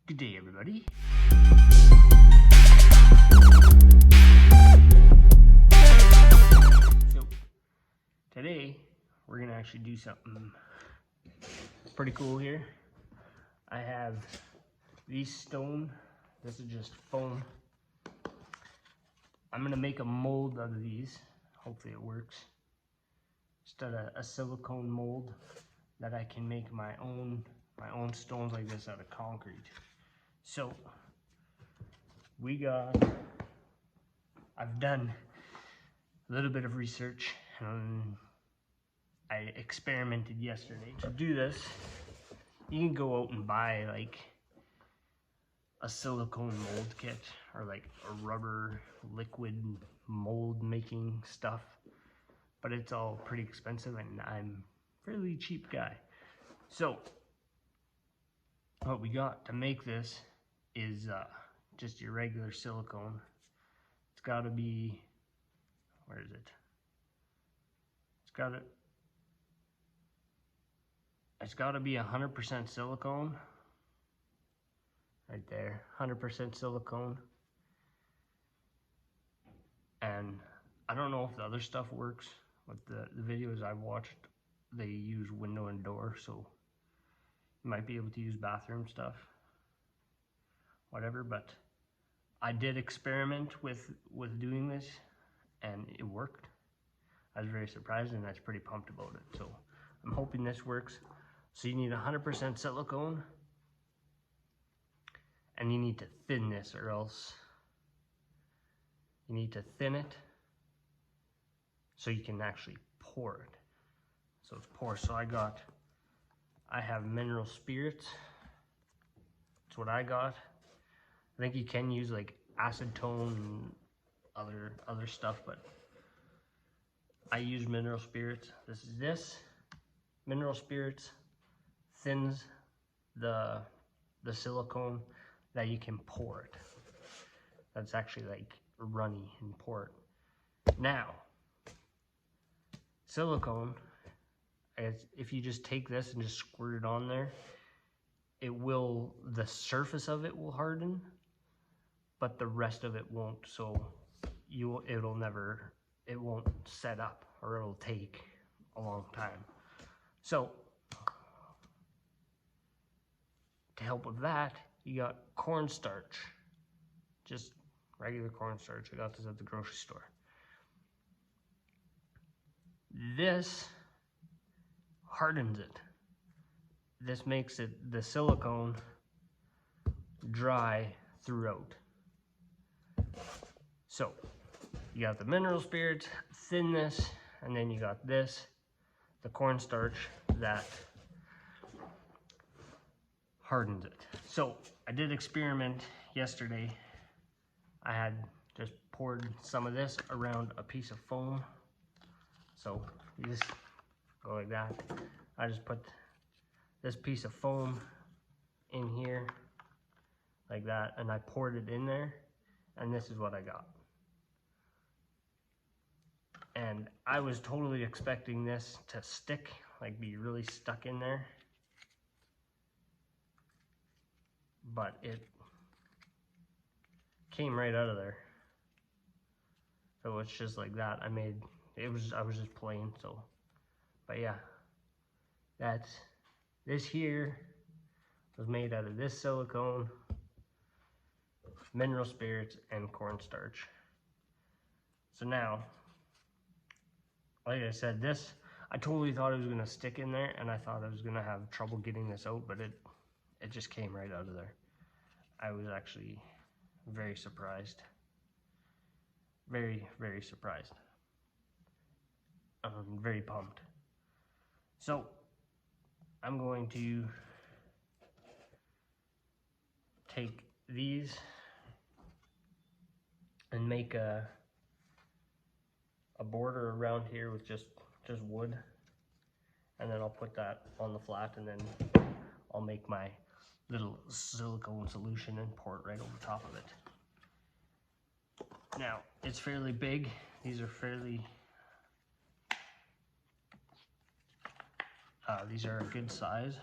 Good day, everybody. So, today we're gonna actually do something pretty cool here. I have these stone. This is just foam. I'm gonna make a mold out of these. Hopefully it works. Just a silicone mold that I can make my own stones like this out of concrete. So I've done a little bit of research and I experimented yesterday. To do this, you can go out and buy like a silicone mold kit or like a rubber liquid mold making stuff, but it's all pretty expensive and I'm a fairly cheap guy. So what we got to make this is just your regular silicone. It's got to be, where is it? It's got to be 100% silicone. Right there, 100% silicone. And I don't know if the other stuff works, but the videos I've watched, they use window and door, so you might be able to use bathroom stuff, whatever. But I did experiment with doing this and it worked. I was very surprised and I was pretty pumped about it. So I'm hoping this works. So you need 100% silicone and you need to thin this, or else you need to thin it so you can actually pour it. So it's pour. So I have mineral spirits. That's what I got. I think you can use like acetone and other stuff, but I use mineral spirits. This mineral spirits thins the silicone that you can pour it. That's actually like runny and pour it. Now, silicone, if you just take this and just squirt it on there, the surface of it will harden, but the rest of it won't. So it won't set up, or it'll take a long time. So to help with that, you got cornstarch, just regular cornstarch. I got this at the grocery store. This hardens it. This makes the silicone dry throughout. So you got the mineral spirits, thin this, and then you got this, the cornstarch, that hardens it. So I did experiment yesterday. I had just poured some of this around a piece of foam. So you just go like that. I just put this piece of foam in here like that, and I poured it in there, and this is what I got. And I was totally expecting this to stick, like be really stuck in there, but it came right out of there. So it's just like that. I was just playing. So, but yeah, this here was made out of this silicone, mineral spirits, and cornstarch. So now, like I said, I totally thought it was gonna stick in there, and I thought I was gonna have trouble getting this out, but it just came right out of there. I was actually very surprised. Very, very surprised. I'm very pumped. So I'm going to take these and make a border around here with just wood, and then I'll put that on the flat, and then I'll make my little silicone solution and pour it right over top of it. Now, it's fairly big. These are these are a good size.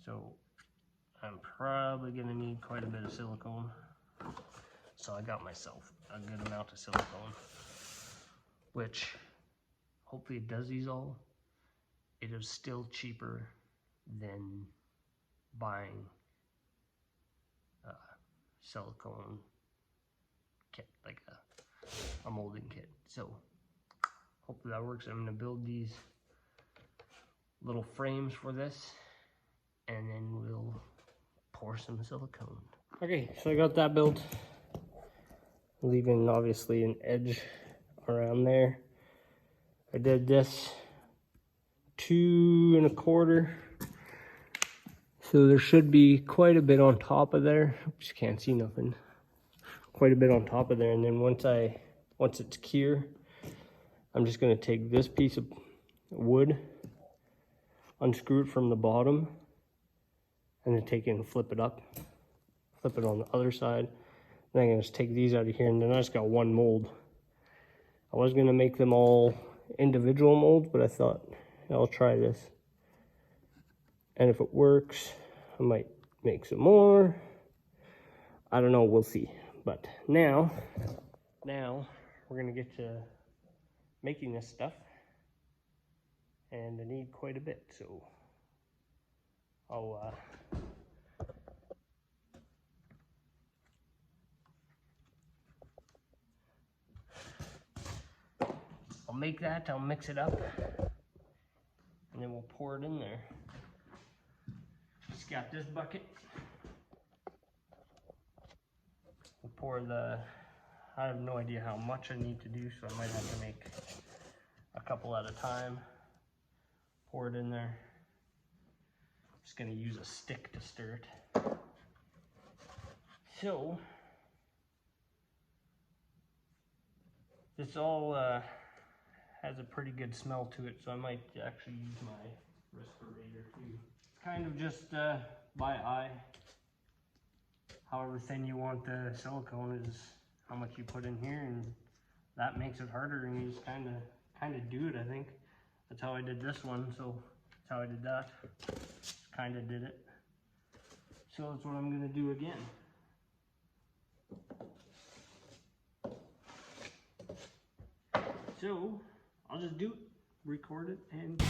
So I'm probably gonna need quite a bit of silicone. So I got myself a good amount of silicone, which hopefully it does these all. It is still cheaper than buying silicone kit, like a molding kit. So hopefully that works. I'm gonna build these little frames for this, and then we'll pour some silicone. Okay, so I got that built, leaving obviously an edge around there. I did this 2 1/4, so there should be quite a bit on top of there. Just can't see nothing. Quite a bit on top of there, and then once it's cure, I'm just gonna take this piece of wood, unscrew it from the bottom, and then take it and flip it up, flip it on the other side. Then I'm gonna just take these out of here, and then I just got one mold. I was gonna make them all individual molds, but I thought I'll try this, and if it works I might make some more. I don't know, we'll see. But now we're gonna get to making this stuff, and I need quite a bit, so I'll make that, I'll mix it up, and then we'll pour it in there. Just got this bucket. We'll pour I have no idea how much I need to do, so I might have to make a couple at a time. Pour it in there. I'm just gonna use a stick to stir it. So, this all has a pretty good smell to it, so I might actually use my respirator too. Kind of just by eye. However thin you want the silicone is how much you put in here, and that makes it harder, and you just kind of do it. I think that's how I did this one, so that's how I did that. Just kind of did it. So that's what I'm gonna do again. So I'll just do it, record it, and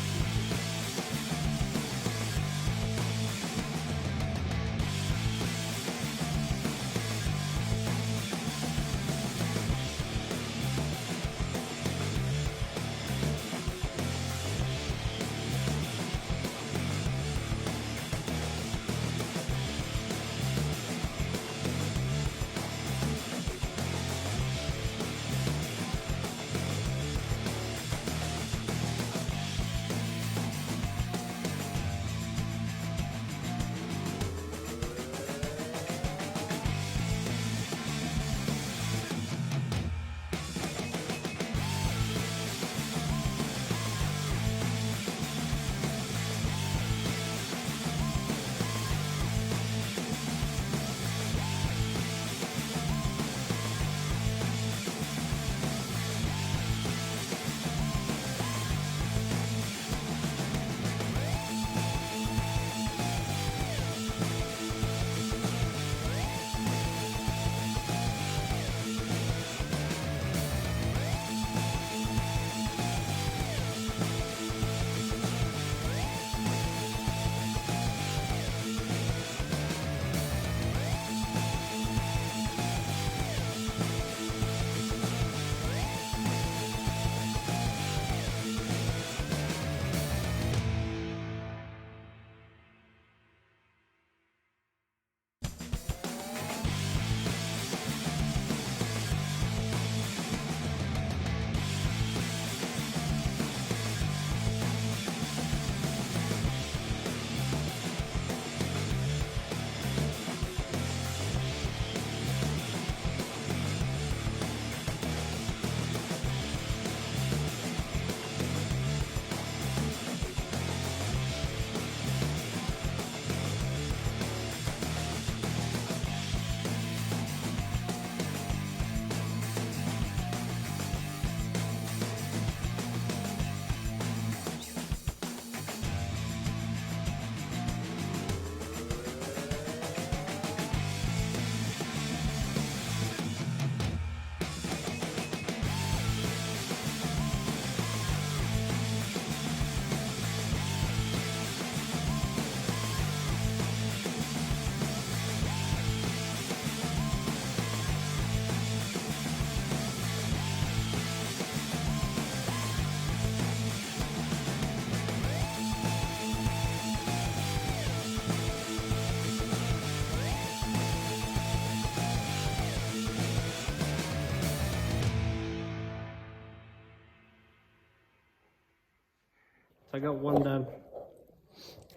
So I got one done.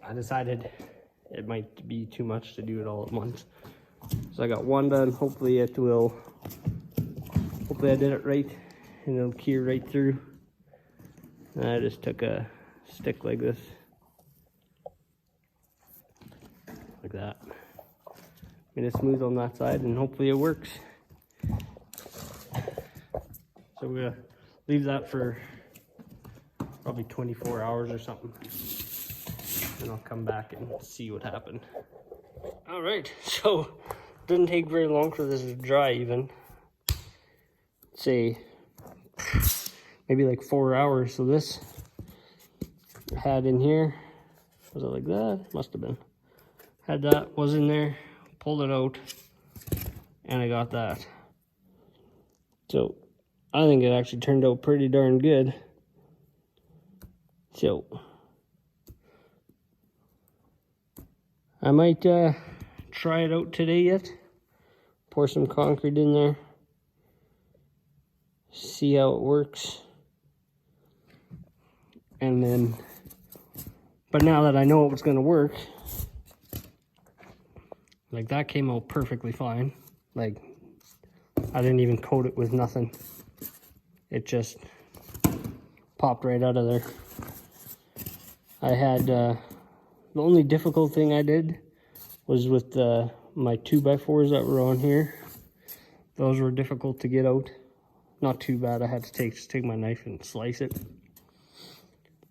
I decided it might be too much to do it all at once. So I got one done. Hopefully I did it right and it'll cure right through. And I just took a stick like this. Like that. Made it smooth on that side and hopefully it works. So we're gonna leave that for probably 24 hours or something. And I'll come back and see what happened. All right, so didn't take very long for this to dry even. Say maybe like 4 hours. So this I had in here, was it like that? Must have been. Had that, was in there, pulled it out, and I got that. So I think it actually turned out pretty darn good. So I might try it out today yet. Pour some concrete in there. See how it works. And then, but now that I know it's gonna work, like that came out perfectly fine. Like I didn't even coat it with nothing. It just popped right out of there. I had, the only difficult thing I did was with my 2x4s that were on here. Those were difficult to get out. Not too bad. I had to just take my knife and slice it.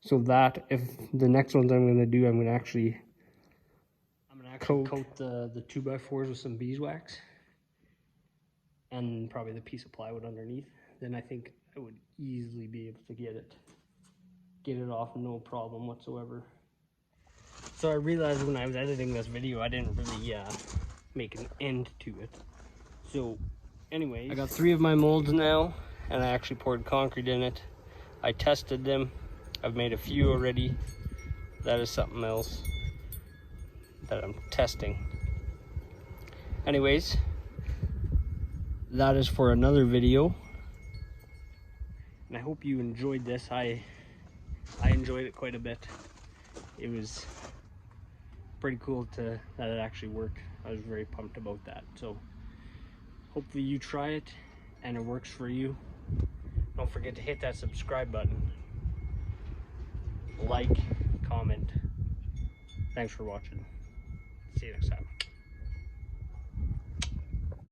So that, if the next ones I'm gonna do, I'm gonna actually coat the 2x4s with some beeswax and probably the piece of plywood underneath. Then I think I would easily be able to get it off, no problem whatsoever. So I realized when I was editing this video, I didn't really make an end to it. So anyways, I got 3 of my molds now, and I actually poured concrete in it. I tested them. I've made a few already. That is something else that I'm testing. Anyways, that is for another video. And I hope you enjoyed this. I enjoyed it quite a bit. It was pretty cool that it actually worked. I was very pumped about that. So hopefully you try it and it works for you. Don't forget to hit that subscribe button. Like, comment. Thanks for watching. See you next time.